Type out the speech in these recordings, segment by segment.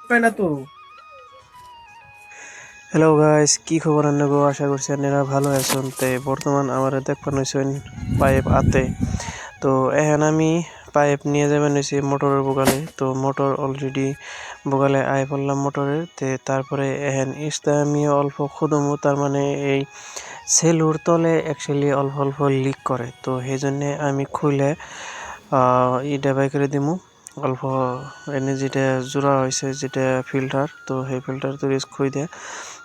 পায় না তো। হ্যালো গাইস, কি খবর আনগো? আশা করছি আপনারা ভালো আছেন। তে বর্তমান আমার দেখবেন হইছেন পাইপ আতে। তো এখন আমি পাইপ নিয়ে যাবেন হয়েছি মোটরের বোগালে। তো মোটর অলরেডি বোগালে আয় পড়লাম মোটরের। তারপরে এখন ইস্তা আমি অল্প খুদমু, তার মানে এই সেলুর তলে অ্যাকচুয়ালি অল্প অল্প লিক করে। তো সেই জন্যে আমি খুলে ইটা বাই করে দিমু অল্প। এনে যেটা জোড়া হয়েছে, যেটা ফিল্টার, তো সেই ফিল্টার তো রিস্ক হয়ে দেয়।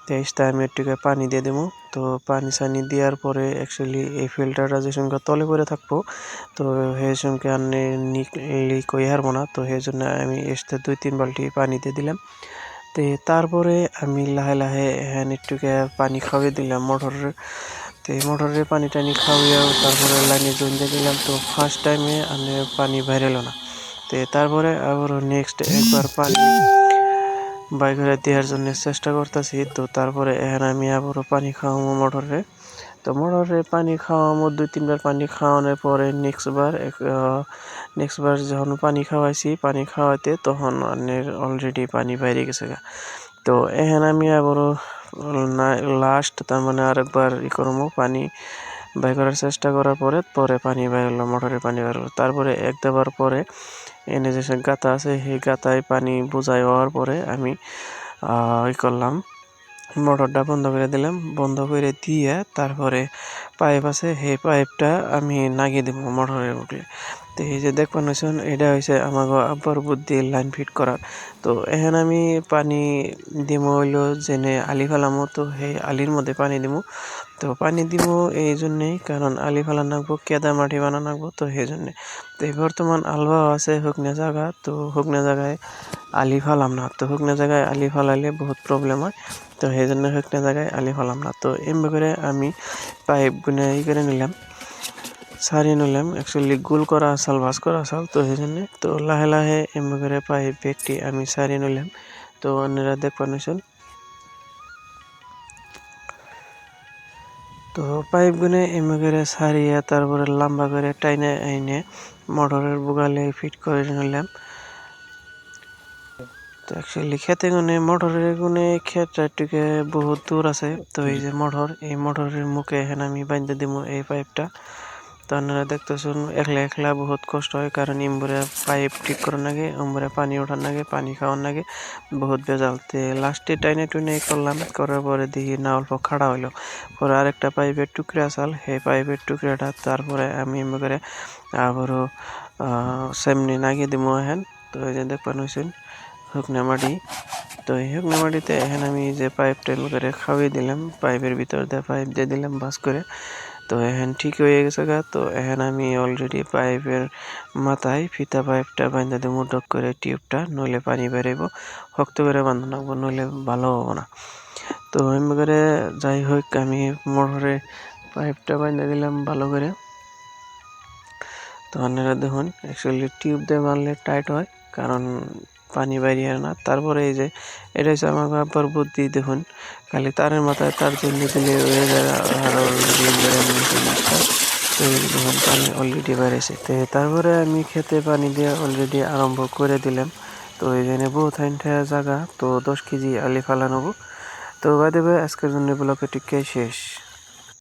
তেইশটা আমি একটুকে পানি দিয়ে দেবো। তো পানি সানি দেওয়ার পরে অ্যাকচুয়ালি এই ফিল্টারটা যে সঙ্গে তলে পরে থাকবো, তো সেই সঙ্গে আনে লিক হয়ে হারবো না। তো সেই জন্য আমি এসতে 2-3 বালতি পানি দিয়ে দিলাম। তারপরে আমি লাহে লাহে হ্যান একটুকে পানি খাওয়িয়ে দিলাম মোটরের। মোটরের পানি টানি খাওয়িয়েও তারপরে লাইনে জয়েন দিয়ে দিলাম। তো ফার্স্ট টাইমে আমি পানি বাইরে এলো না। তারপরে আবার নেক্সট একবার পানি বাই করে দেওয়ার জন্য চেষ্টা করতেছি। তো তারপরে এখানে আমি আবারও পানি খাওয়াবো মোটরে। তো মোটরে পানি খাওয়াবো 2-3 বার পানি খাওয়ানোর পরে নেক্সট বার যখন পানি খাওয়াইছি, পানি খাওয়াতে তখন অলরেডি পানি বাইরে গেছে গা। তো এখানে আমি আবারও লাস্ট, তার মানে আরেকবার করবো পানি বাই করার চেষ্টা করার পরে পানি বাইর হলো, মোটরে পানি বাইর হলো। তারপরে এক দেবার পরে এনে যে গাতা আছে, সেই গাতায় পানি বোঝাই হওয়ার পরে আমি করলাম, মোটরটা বন্ধ করে দিলাম। বন্ধ করে দিয়ে তারপরে পাইপ আছে, সেই পাইপটা আমি লাগিয়ে দেবো মোটরের বুকলে। তো এই যে দেখবেন হয়েছেন, এটা হয়েছে আমার আব্বার বুদ্ধি লাইন ফিট করার। তো এখানে আমি পানি দিমো হইলো যেনে আলি ফেলামো, তো সেই আলির মধ্যে পানি দিমো। তো পানি দিব এই জন্যেই, কারণ আলি ফেলা নাকবো, কেদা মাটি বানানো নাকবো। তো সেই জন্যে বর্তমান আলবা আছে শুকনা জায়গা, তো শুকনা জায়গায় আলি ফালাম না। তো শুকনা জায়গায় আলি ফালাইলে বহুত প্রবলেম হয়। তো সেই জন্য শুকনা জায়গায় আলি ফালাম না। তো এমনি করে আমি পাইপ গুনে করে নিলাম, সারিয়ে নিলাম। অ্যাকচুয়ালি গোল করা আসাল, ভাস করা আসাল। তো সেই জন্যে তো লাহে লাহে এমনি করে পাইপ ব্যাগটি আমি সারিয়ে নিলাম। তো অন্যরা দেখবেন হয়েছেন। তো পাইপ গুনে এমনি করে সারিয়ে তারপরে লম্বা করে টাইনে এনে মোটরের বুগালে ফিট করে নিলাম। তো অ্যাকচুয়ালি খেতে গুনে মোটরের গুনে ক্ষেতটাকে বহুত দূর আছে। তো এই যে এই মোটরের মুখে এখানে আমি বাঁধতে দিব এই পাইপটা। তো আপনারা দেখতেছেন একলা একলা বহুত কষ্ট হয়, কারণ ইমবরে পাইপ ঠিক করার নাগে, ইমবরে পানি ওঠার নাগে, পানি খাওয়ার নাগে বহুত বেজাল। লাস্টে টাইনে টুইনে করলাম, করার পরে দেখি না অল্প খাড়া হইলো। পরে আরেকটা পাইপের টুকরা আসাল, সেই পাইপের টুকরাটা তারপরে আমি এমনি করে আবারও সেমনি নাগিয়ে দিব এখন। তো এই যে দেখবেন হয়েছেন শুকনা মাটি। তো এই শুকনা মাটিতে এখন আমি যে পাইপটা এমনি করে খাওয়িয়ে দিলাম, পাইপের ভিতর দিয়ে পাইপ দিয়ে দিলাম বাস করে। তো এখন ঠিক হয়ে গেছে গা। তো এখন আমি অলরেডি পাইপের মাথায় ফিতা পাইপটা বাঁধা দেবো ডক করে টিউবটা, নইলে পানি বেরোব। শক্ত করে বাঁধা রাখবো, নইলে ভালো হবো না। তো এমনি করে যাই হোক আমি মোটরে পাইপটা বাঁধা দিলাম ভালো করে। তো আপনারা দেখুন অ্যাকচুয়ালি টিউব দিয়ে বাঁধলে টাইট হয়, কারণ পানি বাইরে না। তারপরে এই যে এটা হচ্ছে আমার আব্বার বুদ্ধি। দেখুন খালি তারের মাথায় তার জন্য দিলে হয়ে যায়, আর অলরেডি বেড়ে নিয়েছে জিনিসটা। তো দেখুন পানি অলরেডি বেড়েছে। তারপরে আমি খেতে পানি দিয়ে অলরেডি আরম্ভ করে দিলাম। তো এই জন্য বহুত জায়গা, তো 10 কেজি আলি ফালানো। তো বাদে আজকের জন্য ব্লগটি শেষ।